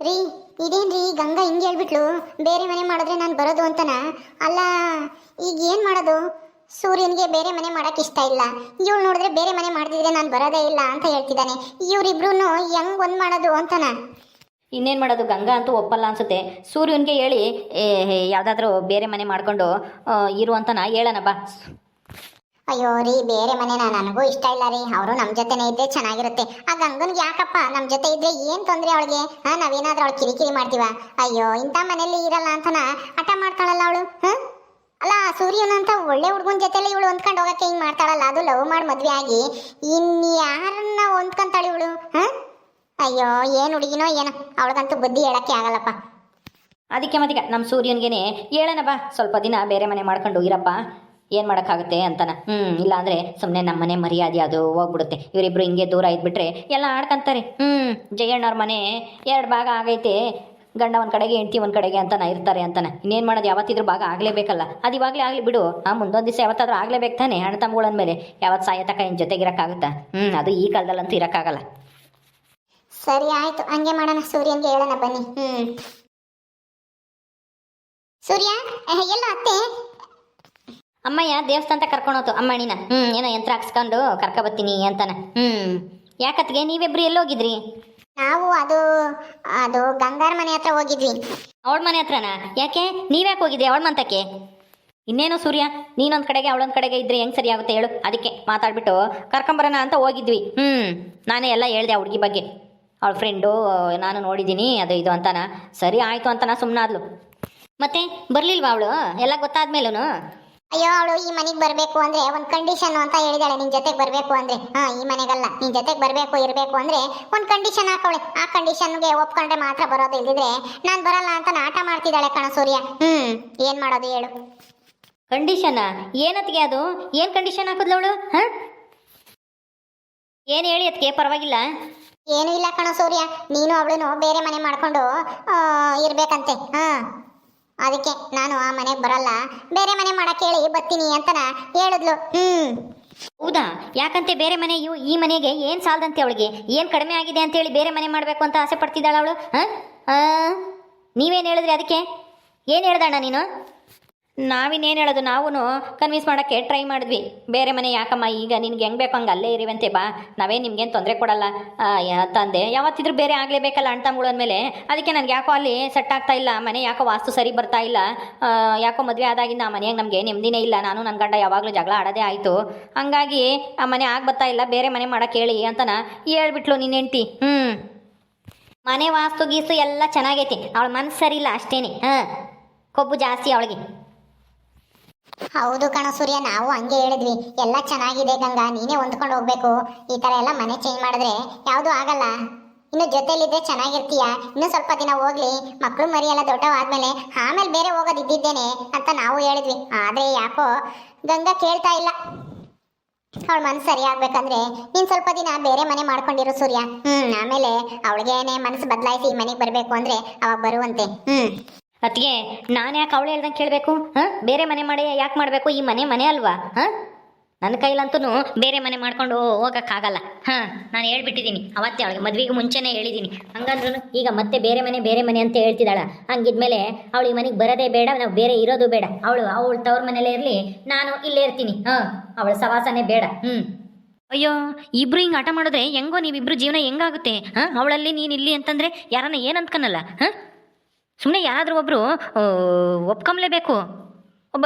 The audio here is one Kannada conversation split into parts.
ರೀ, ಇದೇನ್ರಿ ಗಂಗಾ ಹಿಂಗೆ ಹೇಳ್ಬಿಟ್ಲು, ಬೇರೆ ಮನೆ ಮಾಡಿದ್ರೆ ನಾನು ಬರೋದು ಅಂತನ? ಅಲ್ಲ, ಈಗ ಏನು ಮಾಡೋದು? ಸೂರ್ಯನಿಗೆ ಬೇರೆ ಮನೆ ಮಾಡಕ್ಕೆ ಇಷ್ಟ ಇಲ್ಲ, ಇವಳು ನೋಡಿದ್ರೆ ಬೇರೆ ಮನೆ ಮಾಡ್ತಿದ್ರೆ ನಾನು ಬರೋದೇ ಇಲ್ಲ ಅಂತ ಹೇಳ್ತಿದ್ದಾನೆ. ಇವರಿಬ್ರು ಹೆಂಗ್ ಒಂದ್ ಮಾಡೋದು ಅಂತನ? ಇನ್ನೇನು ಮಾಡೋದು, ಗಂಗಾ ಅಂತೂ ಒಪ್ಪಲ್ಲ ಅನ್ಸುತ್ತೆ. ಸೂರ್ಯನಿಗೆ ಹೇಳಿ ಯಾವುದಾದ್ರೂ ಬೇರೆ ಮನೆ ಮಾಡ್ಕೊಂಡು ಇರುವಂತನ ಹೇಳೋಣ ಬಾ. ಅಯ್ಯೋ ರೀ, ಬೇರೆ ಮನೆನ ನನಗೂ ಇಷ್ಟ ಇಲ್ಲ ರೀ. ಅವರು ನಮ್ಮ ಜೊತೆನೇ ಇದ್ರೆ ಚೆನ್ನಾಗಿರುತ್ತೆ. ಆ ಗಂಗನ್ಗೆ ಯಾಕಪ್ಪ ನಮ್ಮ ಜೊತೆ ಇದ್ರೆ ಏನ್ ತೊಂದ್ರೆ ಅವಳಿಗೆ? ನಾವೇನಾದ್ರೂ ಅವಳು ಕಿರಿಕಿರಿ ಮಾಡ್ತೀವ? ಅಯ್ಯೋ, ಇಂಥ ಮನೇಲಿ ಇರಲ್ಲ ಅಂತನ ಹಠ ಮಾಡ್ತಾಳಲ್ಲ ಅವಳು. ಅಲ್ಲ, ಸೂರ್ಯನಂತ ಒಳ್ಳೆ ಹುಡುಗನ ಜೊತೆಲಿ ಇವಳು ಹೊಂದ್ಕೊಂಡು ಹೋಗಕ್ಕೆ ಹಿಂಗ್ ಮಾಡ್ತಾಳಲ್ಲ, ಅದು ಲವ್ ಮಾಡಿ ಮದ್ವೆ ಆಗಿ ಇನ್ಯಾರನ್ನ ಹೊಂದ್ಕೊಂತಾಳೆ ಇವಳು? ಅಯ್ಯೋ, ಏನ್ ಹುಡುಗಿನೋ ಏನೋ, ಅವಳಿಗಂತೂ ಬುದ್ಧಿ ಹೇಳಕ್ಕೆ ಆಗಲ್ಲಪ್ಪ. ಅದಕ್ಕೆ ಮತ್ತೀಗ ನಮ್ಮ ಸೂರ್ಯನಿಗೆ ಹೇಳೋಣ ಬಾ, ಸ್ವಲ್ಪ ದಿನ ಬೇರೆ ಮನೆ ಮಾಡ್ಕೊಂಡು ಇರಪ್ಪ, ಏನು ಮಾಡೋಕ್ಕಾಗುತ್ತೆ ಅಂತನ. ಇಲ್ಲ ಅಂದರೆ ಸುಮ್ಮನೆ ನಮ್ಮ ಮನೆ ಮರ್ಯಾದೆ ಅದು ಹೋಗ್ಬಿಡುತ್ತೆ. ಇವರಿಬ್ರು ಹಿಂಗೆ ದೂರ ಇದ್ಬಿಟ್ರೆ ಎಲ್ಲ ಆಡ್ಕೊಂತಾರೆ. ಜಯಣ್ಣವ್ರ ಮನೆ 2 ಭಾಗ ಆಗೈತೆ, ಗಂಡ ಒಂದು ಕಡೆಗೆ ಹೆಂಡ್ತಿ ಒಂದು ಕಡೆಗೆ ಅಂತನ ಇರ್ತಾರೆ ಅಂತನ. ಇನ್ನೇನು ಮಾಡೋದು, ಯಾವತ್ತಿದ್ರೂ ಭಾಗ ಆಗಲೇಬೇಕಲ್ಲ. ಅದು ಇವಾಗಲೇ ಆಗಲಿ ಬಿಡು, ಮುಂದೊಂದು ದಿವಸ ಯಾವತ್ತಾದ್ರೂ ಆಗಲೇಬೇಕು ತಾನೆ. ಅಣ್ಣ ತಮ್ಮಗಳ ಮೇಲೆ ಯಾವತ್ತು ಸಾಯತಕ್ಕ ಏನು ಜೊತೆಗಿರೋಕ್ಕಾಗುತ್ತಾ? ಅದು ಈ ಕಾಲದಲ್ಲಂತೂ ಇರೋಕ್ಕಾಗಲ್ಲ. ಸರಿ ಆಯ್ತು, ಹಂಗೆ ಮಾಡೋಣ. ಸೂರ್ಯನ್ಗೆ ಹೇಳೋಣ ಬನ್ನಿ. ಸೂರ್ಯ, ಎಲ್ಲ ಅತ್ತೆ? ಅಮ್ಮಯ್ಯ ದೇವಸ್ಥಾನ ಕರ್ಕೊಂಡೋತು ಅಮ್ಮಣಿನ. ಏನೋ ಯಂತ್ರ ಹಾಕ್ಸ್ಕೊಂಡು ಕರ್ಕೊಬತ್ತೀನಿ ಅಂತಾನ. ಯಾಕತ್ಗೆ ನೀವಿಬ್ರು ಎಲ್ಲೋಗಿದ್ರಿ? ನಾವು ಅದು ಅದು ಗಂಗಾರ ಮನೆ ಹತ್ರ ಹೋಗಿದ್ವಿ. ಅವಳ ಮನೆ ಹತ್ರನಾ? ಯಾಕೆ ನೀವ್ಯಾಕೆ ಹೋಗಿದ್ರಿ ಅವಳ ಮಂತಕ್ಕೆ? ಇನ್ನೇನು ಸೂರ್ಯ, ನೀನೊಂದು ಕಡೆಗೆ ಅವಳೊಂದು ಕಡೆಗೆ ಇದ್ರೆ ಹೆಂಗೆ ಸರಿ ಆಗುತ್ತೆ ಹೇಳು? ಅದಕ್ಕೆ ಮಾತಾಡ್ಬಿಟ್ಟು ಕರ್ಕೊಂಬರೋಣ ಅಂತ ಹೋಗಿದ್ವಿ. ನಾನೇ ಎಲ್ಲ ಹೇಳ್ದೆ ಆ ಹುಡುಗಿ ಬಗ್ಗೆ. ಅವಳ ಫ್ರೆಂಡು ನಾನು ನೋಡಿದ್ದೀನಿ ಅದು ಇದು ಅಂತಾನ. ಸರಿ ಆಯಿತು ಅಂತನ ಸುಮ್ಮನಾದ್ಲು. ಮತ್ತೆ ಬರಲಿಲ್ವಾ ಅವಳು ಎಲ್ಲ ಗೊತ್ತಾದ್ಮೇಲೂ? ಅಯ್ಯೋ, ಅವಳು ಈ ಮನೆಗೆ ಬರಬೇಕು ಅಂದ್ರೆ ಒಂದು ಕಂಡೀಷನ್ ಅಂತ ಹೇಳಿದಾಳೆ. ನಿನ್ ಜೊತೆಗೆ ಬರಬೇಕು ಅಂದ್ರೆ, ಈ ಮನೆಗಲ್ಲ, ನಿನ್ ಜೊತೆಗೆ ಬರಬೇಕು ಇರಬೇಕು ಅಂದ್ರೆ ಒಂದು ಕಂಡೀಷನ್ ಹಾಕವಳೆ. ಆ ಕಂಡೀಷನ್ಗೆ ಒಪ್ಕೊಂಡ್ರೆ ಮಾತ್ರ ಬರೋದು, ಇಲ್ದಿದ್ರೆ ನಾನು ಬರಲ್ಲ ಅಂತ ಆಟ ಮಾಡ್ತಿದ್ದಾಳೆ ಕಣ ಸೂರ್ಯ. ಏನ್ ಮಾಡೋದು ಹೇಳು? ಕಂಡೀಷನ್ ಏನತ್ಗೆ? ಅದು ಏನು ಕಂಡೀಷನ್ ಹಾಕಿದ್ಲು ಅವಳು? ಏನು ಹೇಳಿ ಅದಕ್ಕೆ? ಪರವಾಗಿಲ್ಲ. ಏನು ಇಲ್ಲ ಕಣ ಸೂರ್ಯ, ನೀನು ಅವಳು ಬೇರೆ ಮನೆ ಮಾಡ್ಕೊಂಡು ಇರ್ಬೇಕಂತೆ. ಅದಕ್ಕೆ ನಾನು ಆ ಮನೆಗೆ ಬರಲ್ಲ, ಬೇರೆ ಮನೆ ಮಾಡಕ್ಕೆ ಹೇಳಿ ಬರ್ತೀನಿ ಅಂತನ ಹೇಳಿದ್ಲು. ಹೌದಾ? ಯಾಕಂತೆ ಬೇರೆ ಮನೆ? ಈ ಮನೆಗೆ ಏನು ಸಾಲದಂತೆ ಅವಳಿಗೆ? ಏನು ಕಡಿಮೆ ಆಗಿದೆ ಅಂತೇಳಿ ಬೇರೆ ಮನೆ ಮಾಡಬೇಕು ಅಂತ ಆಸೆ ಪಡ್ತಿದ್ದಾಳ ಅವಳು? ನೀವೇನು ಹೇಳಿದ್ರಿ ಅದಕ್ಕೆ? ಏನು ಹೇಳ್ದಣ್ಣ ನೀನು? ನಾವಿನ್ನೇನು ಹೇಳೋದು, ನಾವು ಕನ್ವಿನ್ಸ್ ಮಾಡೋಕ್ಕೆ ಟ್ರೈ ಮಾಡಿದ್ವಿ. ಬೇರೆ ಮನೆ ಯಾಕಮ್ಮ, ಈಗ ನಿನ್ಗೆ ಹೆಂಗೆ ಬೇಕು ಹಂಗೆ ಅಲ್ಲೇ ಇರುವಂತೆ ಬಾ, ನಾವೇ ನಿಮ್ಗೇನು ತೊಂದರೆ ಕೊಡಲ್ಲ ತಂದೆ. ಯಾವತ್ತಿದ್ರೂ ಬೇರೆ ಆಗಲೇಬೇಕಲ್ಲ ಅಣ್ಣ ತಮ್ಮಗಳ ಮೇಲೆ. ಅದಕ್ಕೆ ನನಗೆ ಯಾಕೋ ಅಲ್ಲಿ ಸೆಟ್ ಆಗ್ತಾ ಇಲ್ಲ ಮನೆ, ಯಾಕೋ ವಾಸ್ತು ಸರಿ ಬರ್ತಾ ಇಲ್ಲ. ಯಾಕೋ ಮದುವೆ ಆದಾಗಿಂದ ಆ ಮನೆಯಾಗ ನಮಗೆ ನೆಮ್ಮದಿನೇ ಇಲ್ಲ. ನಾನು ನನ್ನ ಗಂಡ ಯಾವಾಗಲೂ ಜಗಳ ಆಡೋದೇ ಆಯಿತು. ಹಂಗಾಗಿ ಆ ಮನೆ ಆಗಿ ಬರ್ತಾ ಇಲ್ಲ, ಬೇರೆ ಮನೆ ಮಾಡೋಕ್ಕೆ ಹೇಳಿ ಅಂತನ ಹೇಳ್ಬಿಟ್ಲು ನಿನ್ನ ಹೆಂಡ್ತಿ. ಮನೆ ವಾಸ್ತು ಗೀಸು ಎಲ್ಲ ಚೆನ್ನಾಗೈತಿ, ಅವಳ ಮನಸ್ಸು ಸರಿ ಇಲ್ಲ ಅಷ್ಟೇನೆ. ಕೊಬ್ಬು ಜಾಸ್ತಿ ಅವಳಿಗೆ. ಹೌದು ಕಣ ಸೂರ್ಯ, ನಾವು ಹಂಗೆ ಹೇಳಿದ್ವಿ. ಎಲ್ಲ ಚೆನ್ನಾಗಿದೆ ಗಂಗಾ, ನೀನೇ ಹೊಂದ್ಕೊಂಡು ಹೋಗ್ಬೇಕು. ಈ ತರ ಎಲ್ಲ ಮನೆ ಚೇಂಜ್ ಮಾಡಿದ್ರೆ ಯಾವುದು ಆಗಲ್ಲ. ಇನ್ನು ಜೊತೆಲಿದ್ರೆ ಚೆನ್ನಾಗಿರ್ತೀಯ. ಇನ್ನು ಸ್ವಲ್ಪ ದಿನ ಹೋಗ್ಲಿ, ಮಕ್ಕಳು ಮರಿ ಎಲ್ಲ ದೊಡ್ಡವಾದ್ಮೇಲೆ ಆಮೇಲೆ ಬೇರೆ ಹೋಗೋದು ಇದ್ದಿದ್ದೇನೆ ಅಂತ ನಾವು ಹೇಳಿದ್ವಿ. ಆದ್ರೆ ಯಾಕೋ ಗಂಗಾ ಕೇಳ್ತಾ ಇಲ್ಲ. ಅವಳ ಮನಸ್ಸು ಸರಿ ಆಗ್ಬೇಕಂದ್ರೆ ನೀನ್ ಸ್ವಲ್ಪ ದಿನ ಬೇರೆ ಮನೆ ಮಾಡ್ಕೊಂಡಿರು ಸೂರ್ಯ. ಆಮೇಲೆ ಅವಳಿಗೇನೆ ಮನಸ್ಸು ಬದಲಾಯಿಸಿ ಈ ಮನೆಗೆ ಬರ್ಬೇಕು ಅಂದ್ರೆ ಅವಾಗ ಬರುವಂತೆ. ಅದಕ್ಕೆ ನಾನು ಯಾಕೆ ಅವಳು ಹೇಳ್ದಂಗೆ ಕೇಳಬೇಕು? ಬೇರೆ ಮನೆ ಮಾಡಿ ಯಾಕೆ ಮಾಡಬೇಕು? ಈ ಮನೆ ಅಲ್ವಾ? ನನ್ನ ಕೈಲಂತೂ ಬೇರೆ ಮನೆ ಮಾಡ್ಕೊಂಡು ಹೋಗೋಕ್ಕಾಗಲ್ಲ. ನಾನು ಹೇಳ್ಬಿಟ್ಟಿದ್ದೀನಿ ಅವತ್ತೇ ಅವಳಿಗೆ, ಮದುವೆಗೆ ಮುಂಚೆನೇ ಹೇಳಿದ್ದೀನಿ. ಹಂಗಂದ್ರೂ ಈಗ ಮತ್ತೆ ಬೇರೆ ಮನೆ ಅಂತ ಹೇಳ್ತಿದ್ದಾಳ. ಹಂಗಿದ್ಮೇಲೆ ಅವಳು ಈ ಮನೆಗೆ ಬರೋದೇ ಬೇಡ, ನಾವು ಬೇರೆ ಇರೋದು ಬೇಡ. ಅವಳು ತವ್ರ ಮನೇಲೇ ಇರಲಿ, ನಾನು ಇಲ್ಲೇ ಇರ್ತೀನಿ. ಅವಳ ಸವಾಸನೇ ಬೇಡ. ಅಯ್ಯೋ, ಇಬ್ರು ಹಿಂಗೆ ಆಟ ಮಾಡಿದ್ರೆ ಹೆಂಗೋ? ನೀವಿಬ್ರು ಜೀವನ ಹೆಂಗಾಗುತ್ತೆ? ಅವಳಲ್ಲಿ ನೀನು ಇಲ್ಲಿ ಅಂತಂದರೆ ಯಾರನ್ನ ಏನು ಅಂದ್ಕನಲ್ಲ? ಸುಮ್ಮನೆ ಯಾರಾದರೂ ಒಬ್ಬರು ಒಪ್ಕೊಂಬ್ಲೇಬೇಕು,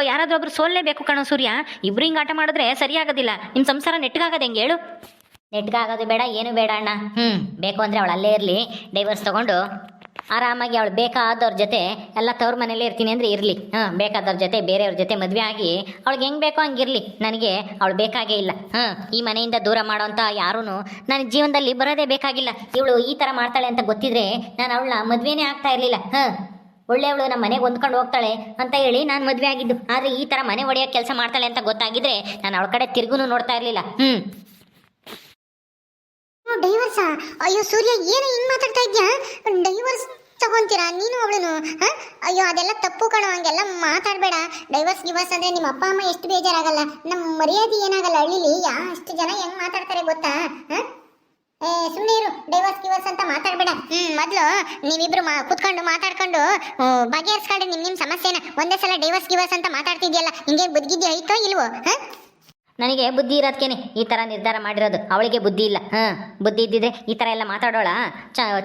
ಯಾರಾದರೂ ಒಬ್ರು ಸೋಲ್ಲೇಬೇಕು ಕಣೋ ಸೂರ್ಯ. ಇಬ್ರು ಹಿಂಗೆ ಆಟ ಮಾಡಿದ್ರೆ ಸರಿಯಾಗೋದಿಲ್ಲ. ನಿಮ್ಮ ಸಂಸಾರ ನೆಟ್ಗಾಗೋದು ಹೆಂಗೆ ಹೇಳು? ನೆಟ್ಗಾಗೋದು ಬೇಡ, ಏನು ಬೇಡ ಅಣ್ಣ. ಬೇಕು ಅಂದರೆ ಅವಳು ಅಲ್ಲೇ ಇರಲಿ, ಡೈವರ್ಸ್ ತೊಗೊಂಡು ಆರಾಮಾಗಿ ಅವಳು ಬೇಕಾದವ್ರ ಜೊತೆ ಎಲ್ಲ ತವ್ರ ಮನೇಲೇ ಇರ್ತೀನಿ ಅಂದರೆ ಇರಲಿ. ಬೇಕಾದವ್ರ ಜೊತೆ ಬೇರೆಯವ್ರ ಜೊತೆ ಮದುವೆ ಆಗಿ ಅವಳಿಗೆ ಹೆಂಗೆ ಬೇಕೋ ಹಂಗಿರಲಿ. ನನಗೆ ಅವಳು ಬೇಕಾಗೇ ಇಲ್ಲ. ಈ ಮನೆಯಿಂದ ದೂರ ಮಾಡೋವಂಥ ಯಾರೂ ನನ್ನ ಜೀವನದಲ್ಲಿ ಬರೋದೇ ಬೇಕಾಗಿಲ್ಲ. ಇವಳು ಈ ಥರ ಮಾಡ್ತಾಳೆ ಅಂತ ಗೊತ್ತಿದ್ರೆ ನಾನು ಅವಳನ್ನ ಮದುವೆನೇ ಆಗ್ತಾ ಇರಲಿಲ್ಲ. ಒಳ್ಳೆಯವಳು ನಮ್ಮ ಮನೆಗೆ ಹೊಂದ್ಕೊಂಡು ಹೋಗ್ತಾಳೆ ಅಂತ ಹೇಳಿ ನಾನು ಮದುವೆ ಆಗಿದ್ದು. ಆದರೆ ಈ ಥರ ಮನೆ ಒಡೆಯೋಕ್ಕೆ ಕೆಲಸ ಮಾಡ್ತಾಳೆ ಅಂತ ಗೊತ್ತಾಗಿದ್ರೆ ನಾನು ಅವಳ ಕಡೆ ತಿರುಗೂ ನೋಡ್ತಾ ಇರಲಿಲ್ಲ. ಡೈವರ್ಸಾ? ಅಯ್ಯೋ ಸೂರ್ಯ, ಏನು ಹಿಂಗ್ ಮಾತಾಡ್ತಾ ಇದ್ಯಾ? ಡೈವರ್ಸ್ ತಗೊಂತೀರಾ ನೀನು ಅವಳನು? ಅಯ್ಯೋ, ಅದೆಲ್ಲ ತಪ್ಪು ಕಣೋ, ಹಂಗೆಲ್ಲ ಮಾತಾಡಬೇಡ. ಡೈವರ್ಸ್ ಅಂದ್ರೆ ನಿಮ್ಮ ಅಪ್ಪ ಅಮ್ಮ ಎಷ್ಟು ಬೇಜಾರಾಗಲ್ಲ, ನಮ್ಮ ಮರ್ಯಾದೆ ಏನಾಗಲ್ಲ. ಹಳ್ಳಿಲಿ ಅಷ್ಟು ಜನ ಹೆಂಗ್ ಮಾತಾಡ್ತಾರೆ ಗೊತ್ತಾ? ಸುಮ್ಮನೆ ಇರು, ಡೈವರ್ಸ್ ಅಂತ ಮಾತಾಡ್ಬೇಡ. ಮೊದ್ಲು ನೀವಿಬ್ರು ಕುತ್ಕೊಂಡು ಮಾತಾಡ್ಕೊಂಡು ಬಗೆಹರಿಸ್ಕೊಂಡ್ರೆ ನಿಮ್ ಸಮಸ್ಯೆನ. ಒಂದೇ ಸಲ ಡೈವರ್ಸ್ ಅಂತ ಮಾತಾಡ್ತಿದ್ಯಲ್ಲ, ಹಿಂಗೆ ಬುದ್ಧಿಗಿದ್ದಿ ಐತೋ ಇಲ್ವೋ? ನನಗೆ ಬುದ್ಧಿ ಇರೋದಕ್ಕೇನೆ ಈ ಥರ ನಿರ್ಧಾರ ಮಾಡಿರೋದು. ಅವಳಿಗೆ ಬುದ್ಧಿ ಇಲ್ಲ. ಬುದ್ಧಿ ಇದ್ದಿದ್ರೆ ಈ ಥರ ಎಲ್ಲ ಮಾತಾಡೋಳ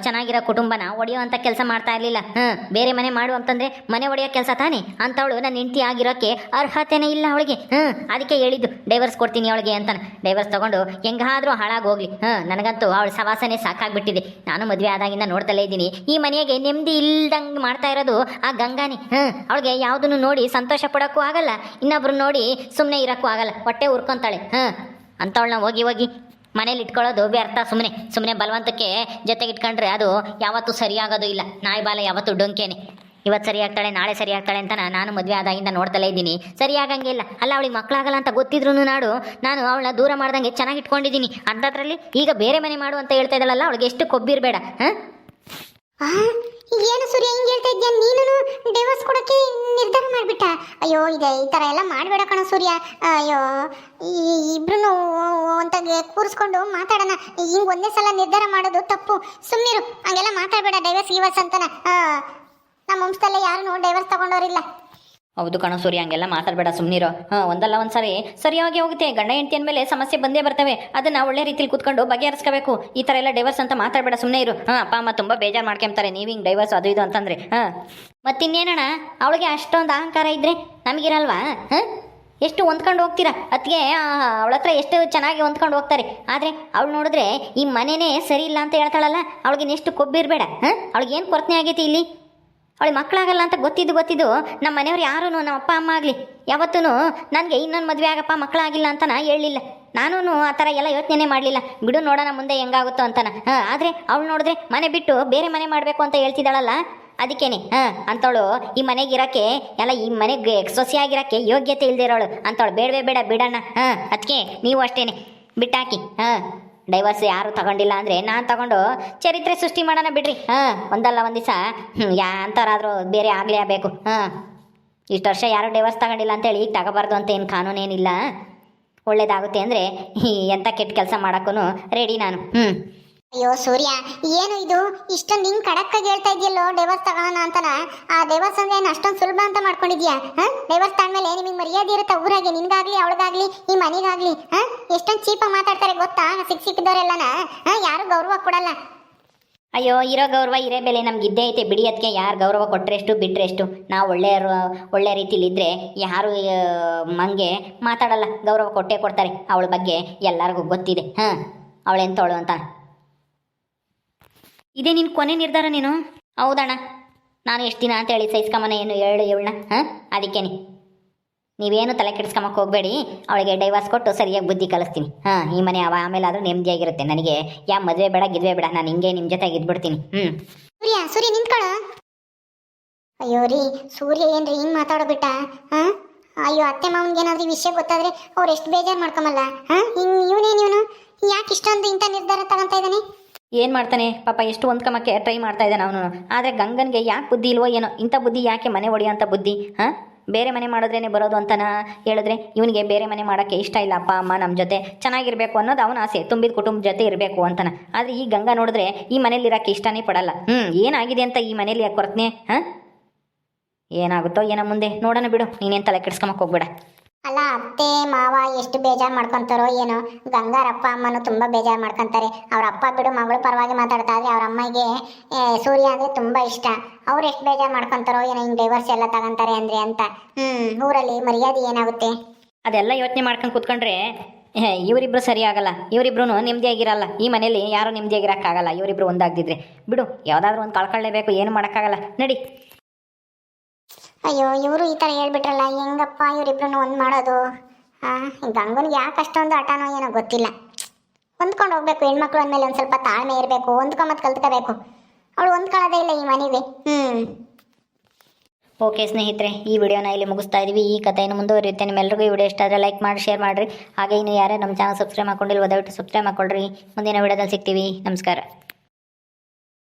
ಚೆನ್ನಾಗಿರೋ ಕುಟುಂಬನ ಒಡೆಯುವಂಥ ಕೆಲಸ ಮಾಡ್ತಾ ಇರಲಿಲ್ಲ. ಬೇರೆ ಮನೆ ಮಾಡು ಅಂತಂದರೆ ಮನೆ ಒಡೆಯೋ ಕೆಲಸ ತಾನೇ. ಅಂಥವಳು ನನ್ನ ಹೆಂಡತಿ ಆಗಿರೋಕ್ಕೆ ಅರ್ಹತೆನೇ ಇಲ್ಲ ಅವಳಿಗೆ. ಅದಕ್ಕೆ ಹೇಳಿದ್ದು ಡೈವರ್ಸ್ ಕೊಡ್ತೀನಿ ಅವಳಿಗೆ ಅಂತಾನೆ. ಡೈವರ್ಸ್ ತೊಗೊಂಡು ಹೆಂಗಾದರೂ ಹಾಳಾಗಿ ಹೋಗ್ಲಿ. ನನಗಂತೂ ಅವಳ ಸವಾಸನೆ ಸಾಕಾಗ್ಬಿಟ್ಟಿದೆ. ನಾನು ಮದುವೆ ಆದಾಗಿಂದ ನೋಡ್ತಲೇ ಇದ್ದೀನಿ, ಈ ಮನೆಗೆ ನೆಮ್ಮದಿ ಇಲ್ದಂಗೆ ಮಾಡ್ತಾ ಇರೋದು ಆ ಗಂಗಾನಿ. ಅವಳಿಗೆ ಯಾವುದನ್ನು ನೋಡಿ ಸಂತೋಷ ಪಡೋಕ್ಕೂ ಆಗಲ್ಲ, ಇನ್ನೊಬ್ರು ನೋಡಿ ಸುಮ್ಮನೆ ಇರೋಕ್ಕೂ ಆಗಲ್ಲ, ಹೊಟ್ಟೆ ಉರ್ಕೊಂತಾಳೆ. ಅಂಥವಳನ್ನ ಹೋಗಿ ಮನೇಲಿ ಇಟ್ಕೊಳ್ಳೋದು ವ್ಯರ್ಥ. ಸುಮ್ಮನೆ ಬಲವಂತಕ್ಕೆ ಜೊತೆಗೆ ಇಟ್ಕೊಂಡ್ರೆ ಅದು ಯಾವತ್ತೂ ಸರಿಯಾಗೋದು ಇಲ್ಲ. ನಾಯಿ ಬಾಲ ಯಾವತ್ತೂ ಡೊಂಕೇನೆ. ಇವತ್ತು ಸರಿಯಾಗ್ತಾಳೆ, ನಾಳೆ ಸರಿಯಾಗ್ತಾಳೆ ಅಂತ ನಾನು ಮದುವೆ ಆದಾಗಿಂದ ನೋಡ್ತಲೇ ಇದ್ದೀನಿ. ಸರಿಯಾಗಂಗೆ ಇಲ್ಲ. ಅಲ್ಲ, ಅವಳಿಗೆ ಮಕ್ಕಳಾಗಲ್ಲ ಅಂತ ಗೊತ್ತಿದ್ರು ನಾನು ಅವಳನ್ನ ದೂರ ಮಾಡ್ದಂಗೆ ಚೆನ್ನಾಗಿ ಇಟ್ಕೊಂಡಿದ್ದೀನಿ. ಅಂಥದ್ರಲ್ಲಿ ಈಗ ಬೇರೆ ಮನೆ ಮಾಡು ಅಂತ ಹೇಳ್ತಾ ಇದ್ದಾಳಲ್ಲ, ಅವಳಿಗೆ ಎಷ್ಟು ಕೊಬ್ಬಿರಬೇಡ. ಏನು ಸೂರ್ಯ ಹಿಂಗೆ ಹೇಳ್ತಾ ಇದ್ಯಾ? ನೀನು ಡೈವರ್ಸ್ ಕೊಡಕ್ಕೆ ನಿರ್ಧಾರ ಮಾಡ್ಬಿಟ್ಟ? ಅಯ್ಯೋ, ಇದೆ ಈ ಥರ ಎಲ್ಲ ಮಾಡಬೇಡ ಕಣ ಸೂರ್ಯ. ಅಯ್ಯೋ, ಇಬ್ರು ಅಂತಾಗೆ ಕೂರಿಸ್ಕೊಂಡು ಮಾತಾಡೋಣ. ಹಿಂಗೆ ಒಂದೇ ಸಲ ನಿರ್ಧಾರ ಮಾಡೋದು ತಪ್ಪು. ಸುಮ್ಮನಿರು, ಹಂಗೆಲ್ಲ ಮಾತಾಡಬೇಡ. ಡೈವರ್ಸ್ ಅಂತಾನ ನಮ್ಮ ವಂಶದಲ್ಲೇ ಯಾರು ಡೈವರ್ಸ್ ತಗೊಂಡವ್ರಿಲ್ಲ. ಹೌದು ಕಣ ಸೂರ್ಯ, ಹಂಗೆಲ್ಲ ಮಾತಾಡಬೇಡ, ಸುಮ್ಮನಿರೋ. ಒಂದಲ್ಲ ಒಂದು ಸರಿ ಸರಿಯಾಗಿ ಹೋಗುತ್ತೆ. ಗಂಡ ಹೆಂಡತಿ ಅಂದಮೇಲೆ ಸಮಸ್ಯೆ ಬಂದೇ ಬರ್ತವೆ. ಅದನ್ನು ಒಳ್ಳೆ ರೀತಿಲಿ ಕೂತ್ಕೊಂಡು ಬಗೆಹರಿಸ್ಕೋಬೇಕು. ಈ ಥರ ಎಲ್ಲ ಡೈವರ್ಸ್ ಅಂತ ಮಾತಾಡಬೇಡ, ಸುಮ್ಮನೆ ಇರು. ಅಪ್ಪ ಅಮ್ಮ ತುಂಬ ಬೇಜಾರು ಮಾಡ್ಕೊಂತಾರೆ ನೀವು ಹಿಂಗೆ ಡೈವರ್ಸ್ ಅದು ಇದು ಅಂತಂದರೆ. ಮತ್ತಿನ್ನೇನಣ್ಣ, ಅವಳಿಗೆ ಅಷ್ಟೊಂದು ಅಹಂಕಾರ ಇದ್ದರೆ ನಮಗಿರಲ್ವಾ? ಎಷ್ಟು ಹೊಂದ್ಕೊಂಡು ಹೋಗ್ತೀರಾ ಅದಕ್ಕೆ? ಅವಳ ಹತ್ರ ಎಷ್ಟು ಚೆನ್ನಾಗಿ ಹೊಂದ್ಕೊಂಡು ಹೋಗ್ತಾರೆ. ಆದರೆ ಅವಳು ನೋಡಿದ್ರೆ ಈ ಮನೆಯೇ ಸರಿ ಇಲ್ಲ ಅಂತ ಹೇಳ್ತಾಳಲ್ಲ, ಅವಳಿಗೆ ಎಷ್ಟು ಕೊಬ್ಬಿರಬೇಡ. ಅವಳಿಗೇನು ಕೊರತೆ ಆಗೈತಿ ಇಲ್ಲಿ? ಅವಳಿಗೆ ಮಕ್ಕಳಾಗಲ್ಲ ಅಂತ ಗೊತ್ತಿದ್ದು ನಮ್ಮ ಮನೆಯವ್ರು ಯಾರೂ ನಮ್ಮ ಅಪ್ಪ ಅಮ್ಮ ಆಗಲಿ ಯಾವತ್ತೂ ನನಗೆ ಇನ್ನೊಂದು ಮದುವೆ ಆಗಪ್ಪ ಮಕ್ಕಳಾಗಿಲ್ಲ ಅಂತ ಹೇಳಲಿಲ್ಲ. ನಾನು ಆ ಥರ ಎಲ್ಲ ಯೋಚನೆ ಮಾಡಲಿಲ್ಲ. ಬಿಡು, ನೋಡೋಣ ಮುಂದೆ ಹೆಂಗಾಗುತ್ತೋ ಅಂತಾನ. ಆದರೆ ಅವಳು ನೋಡಿದ್ರೆ ಮನೆ ಬಿಟ್ಟು ಬೇರೆ ಮನೆ ಮಾಡಬೇಕು ಅಂತ ಹೇಳ್ತಿದ್ದಾಳಲ್ಲ, ಅದಕ್ಕೇನೆ ಅಂಥವಳು ಈ ಮನೆಗಿರೋಕ್ಕೆ ಎಲ್ಲ ಈ ಮನೆಗೆ ಸೊಸೆಯಾಗಿರೋಕ್ಕೆ ಯೋಗ್ಯತೆ ಇಲ್ದಿರೋಳು ಅಂಥವಳು. ಬೇಡವೇ ಬೇಡ, ಬಿಡೋಣ. ಅದಕ್ಕೆ ನೀವು ಅಷ್ಟೇನೆ ಬಿಟ್ಟಾಕಿ. ಡೈವರ್ಸ್ ಯಾರು ತಗೊಂಡಿಲ್ಲ ಅಂದರೆ ನಾನು ತಗೊಂಡು ಚರಿತ್ರೆ ಸೃಷ್ಟಿ ಮಾಡೋಣ ಬಿಡ್ರಿ. ಒಂದಲ್ಲ ಒಂದು ದಿವಸ ಅಂಥವ್ರಾದರೂ ಬೇರೆ ಆಗಲೇ ಆಗಬೇಕು. ಇಷ್ಟು ವರ್ಷ ಯಾರು ಡೈವರ್ಸ್ ತಗೊಂಡಿಲ್ಲ ಅಂತೇಳಿ ಈಗ ತಗೋಬಾರ್ದು ಅಂತ ಏನು ಕಾನೂನೇನಿಲ್ಲ. ಒಳ್ಳೇದಾಗುತ್ತೆ ಅಂದರೆ ಎಂಥ ಕೆಟ್ಟ ಕೆಲಸ ಮಾಡೋಕ್ಕೂ ರೆಡಿ ನಾನು. ಅಯ್ಯೋ ಸೂರ್ಯ, ಏನು ಇದು ಇಷ್ಟೊಂದು ಹಿಂಗ್ ಕಡಕ್ಕಾಗಿ ಹೇಳ್ತಾ ಇದೆಯಲ್ಲೋ ಡೈವರ್ಸ್ ತಗೋಣ ಅಂತನ? ಆ ಡೈವರ್ಸ್ ಅಂದ್ರೆ ಏನು ಅಷ್ಟೊಂದು ಸುಲಭ ಅಂತ ಮಾಡ್ಕೊಂಡಿದ್ಯಾ? ಡೈವರ್ಸ್ ತಗೊಂಡ್ಮೇಲೆ ನಿಮಗೆ ಮರ್ಯಾದೆ ಇರುತ್ತೆ ಊರಾಗೆ, ನಿನ್ಗಾಗ್ಲಿ ಅವಳಿಗಾಗ್ಲಿ ಈ ಮನೆಗಾಗ್ಲಿ. ಎಷ್ಟೊಂದು ಚೀಪಾಗಿ ಮಾತಾಡ್ತಾರೆ ಗೊತ್ತಾ? ಸಿಕ್ಕಿದವರೆಲ್ಲನ ಯಾರು ಗೌರವ ಕೊಡಲ್ಲ. ಅಯ್ಯೋ, ಇರೋ ಗೌರವ ಇರೇ ಬೆಲೆ ನಮ್ಗೆ ಇದ್ದೇ ಐತೆ ಬಿಡಿ. ಅದಕ್ಕೆ ಯಾರು ಗೌರವ ಕೊಟ್ಟರೆಷ್ಟು ಬಿಟ್ಟರೆಷ್ಟು. ನಾವು ಒಳ್ಳೆ ರೀತಿಲಿದ್ದರೆ ಯಾರು ಮಂಗೆ ಮಾತಾಡಲ್ಲ, ಗೌರವ ಕೊಟ್ಟೇ ಕೊಡ್ತಾರೆ. ಅವಳ ಬಗ್ಗೆ ಎಲ್ಲರಿಗೂ ಗೊತ್ತಿದೆ. ಅವಳೆಂತವಳು ಅಂತ. ಇದೇ ನಿನ್ನ ಕೊನೆ ನಿರ್ಧಾರ ನೀನು? ಹೌದಣ್ಣ, ನಾನು ಎಷ್ಟು ದಿನ ಅಂತ ಹೇಳಿ ಸಹಿಸ್ಕೊಂಬನ ಏನು ಹೇಳು ಇವಳನ್ನ. ಅದಕ್ಕೇನೆ ನೀವೇನು ತಲೆ ಕೆಡಿಸ್ಕೊಂಬಕ್ಕೆ ಹೋಗಬೇಡಿ. ಅವಳಿಗೆ ಡೈವರ್ಸ್ ಕೊಟ್ಟು ಸರಿಯಾಗಿ ಬುದ್ಧಿ ಕಲಿಸ್ತೀನಿ. ಈ ಮನೆ ಆಮೇಲೆ ಆದರೂ ನೆಮ್ಮದಿಯಾಗಿರುತ್ತೆ. ನನಗೆ ಯಾ ಮದುವೆ ಬೇಡ ಗಿದ್ವೆ ಬೇಡ, ನಾನು ಹಿಂಗೆ ನಿಮ್ಮ ಜೊತೆಗೆ ಇದ್ಬಿಡ್ತೀನಿ. ಸೂರ್ಯ ನಿಂತ್ಕೊಳ. ಅಯ್ಯೋ ರೀ, ಸೂರ್ಯ ಏನ್ರಿ ಹಿಂಗೆ ಮಾತಾಡೋಬಿಟ್ಟ? ಅಯ್ಯೋ, ಅತ್ತೆ ಮಾವನ್ಗೆ ಏನಾದ್ರೂ ವಿಷಯ ಗೊತ್ತಾದ್ರೆ ಅವ್ರು ಎಷ್ಟು ಬೇಜಾರು ಮಾಡ್ಕೊಂಬಲ್ಲ. ಇವನು ಯಾಕೆ ಇಷ್ಟೊಂದು ಇಂಥ ನಿರ್ಧಾರ ತಗೊಂತ ಇದ್ದಾನೆ? ಏನು ಮಾಡ್ತಾನೆ ಪಾಪ, ಎಷ್ಟು ಹೊಂದ್ಕೊಂಬಕ್ಕೆ ಟ್ರೈ ಮಾಡ್ತಾ ಇದ್ದಾನೆ ಅವನು. ಆದರೆ ಗಂಗನಿಗೆ ಯಾಕೆ ಬುದ್ಧಿ ಇಲ್ವೋ ಏನೋ, ಇಂಥ ಬುದ್ಧಿ ಯಾಕೆ ಮನೆ ಹೊಡೆಯೋಂಥ ಬುದ್ಧಿ? ಬೇರೆ ಮನೆ ಮಾಡಿದ್ರೇ ಬರೋದು ಅಂತನ ಹೇಳಿದ್ರೆ ಇವನಿಗೆ ಬೇರೆ ಮನೆ ಮಾಡೋಕ್ಕೆ ಇಷ್ಟ ಇಲ್ಲ. ಅಪ್ಪ ಅಮ್ಮ ನಮ್ಮ ಜೊತೆ ಚೆನ್ನಾಗಿರಬೇಕು ಅನ್ನೋದು ಅವನ ಆಸೆ, ತುಂಬಿದ ಕುಟುಂಬ ಜೊತೆ ಇರಬೇಕು ಅಂತಾನೆ. ಆದರೆ ಈ ಗಂಗಾ ನೋಡಿದ್ರೆ ಈ ಮನೇಲಿ ಇರೋಕ್ಕೆ ಇಷ್ಟನೇ ಪಡಲ್ಲ. ಏನಾಗಿದೆ ಅಂತ ಈ ಮನೇಲಿ ಯಾಕೆ ಕೊರತನೆ? ಏನಾಗುತ್ತೋ ಏನೋ ಮುಂದೆ ನೋಡೋಣ ಬಿಡು, ನೀನೇನು ತಲೆ ಕೆಡಿಸ್ಕೊಂಬಕ್ಕೆ ಹೋಗ್ಬೇಡ. ಅಲ್ಲ, ಅತ್ತೆ ಮಾವ ಎಷ್ಟು ಬೇಜಾರು ಮಾಡ್ಕೊಂತಾರೋ ಏನೋ. ಗಂಗಾರ ಅಪ್ಪ ಅಮ್ಮನೂ ತುಂಬ ಬೇಜಾರು ಮಾಡ್ಕೊತಾರೆ. ಅವ್ರ ಅಪ್ಪ ಬಿಡು ಮಗಳು ಪರವಾಗಿ ಮಾತಾಡ್ತಾ ಇದ್ರೆ ಅವ್ರ ಅಮ್ಮಗೆ ಸೂರ್ಯ ಅಂದರೆ ತುಂಬ ಇಷ್ಟ. ಅವ್ರು ಎಷ್ಟು ಬೇಜಾರು ಮಾಡ್ಕೊತಾರೋ ಏನೋ, ಹಿಂಗೆ ಡೈವರ್ಸ್ ಎಲ್ಲ ತಗೊಂತಾರೆ ಅಂದರೆ ಅಂತ. ಊರಲ್ಲಿ ಮರ್ಯಾದೆ ಏನಾಗುತ್ತೆ? ಅದೆಲ್ಲ ಯೋಚನೆ ಮಾಡ್ಕೊಂಡು ಕೂತ್ಕೊಂಡ್ರೆ ಇವರಿಬ್ರು ಸರಿ ಆಗಲ್ಲ. ಇವರಿಬ್ರು ನೆಮ್ಮದಿಯಾಗಿರಲ್ಲ. ಈ ಮನೇಲಿ ಯಾರೂ ನೆಮ್ಮದಿಯಾಗಿರೋಕ್ಕಾಗಲ್ಲ ಇವರಿಬ್ರು ಒಂದಾಗ್ದಿದ್ರೆ. ಬಿಡು, ಯಾವುದಾದ್ರೂ ಒಂದು ಕಳ್ಕೊಳ್ಳೇಬೇಕು, ಏನು ಮಾಡೋಕ್ಕಾಗಲ್ಲ, ನಡಿ. ಅಯ್ಯೋ, ಇವರು ಈ ಥರ ಹೇಳ್ಬಿಟ್ರಲ್ಲ, ಹೆಂಗಪ್ಪ ಇವರಿಬ್ರು ಒಂದು ಮಾಡೋದು? ಗಂಗನಿಗೆ ಯಾಕೆ ಅಷ್ಟೊಂದು ಹಠನೋ ಏನೋ ಗೊತ್ತಿಲ್ಲ. ಹೊಂದ್ಕೊಂಡು ಹೋಗ್ಬೇಕು. ಹೆಣ್ಮಕ್ಳು ಅಂದಮೇಲೆ ಒಂದು ಸ್ವಲ್ಪ ತಾಳ್ಮೆ ಇರಬೇಕು, ಹೊಂದ್ಕೊಂಬತ್ತು ಕಲ್ತ್ಕೋಬೇಕು. ಅವಳು ಹೊಂದ್ಕೊಳ್ಳೋದೇ ಇಲ್ಲ ಈ ಮನೆಗೆ. ಓಕೆ ಸ್ನೇಹಿತರೆ, ಈ ವಿಡಿಯೋನ ಇಲ್ಲಿ ಮುಗಿಸ್ತಾ ಇದ್ದೀವಿ. ಈ ಕಥೆಯನ್ನು ಮುಂದುವರಿಯುತ್ತೆ. ನಿಮ್ಮೆಲ್ಲರಿಗೂ ಈ ವಿಡಿಯೋ ಇಷ್ಟ ಆದರೆ ಲೈಕ್ ಮಾಡಿ, ಶೇರ್ ಮಾಡಿರಿ. ಹಾಗೆ ಇನ್ನು ಯಾರೇ ನಮ್ಮ ಚಾನಲ್ ಸಬ್ಸ್ಕ್ರೈಬ್ ಮಾಡ್ಕೊಂಡಿಲ್ವೋ ದಯವಿಟ್ಟು ಸಬ್ಸ್ಕ್ರೈಬ್ ಮಾಡ್ಕೊಳ್ರಿ. ಮುಂದಿನ ವಿಡಿಯೋದಲ್ಲಿ ಸಿಗ್ತೀವಿ. ನಮಸ್ಕಾರ.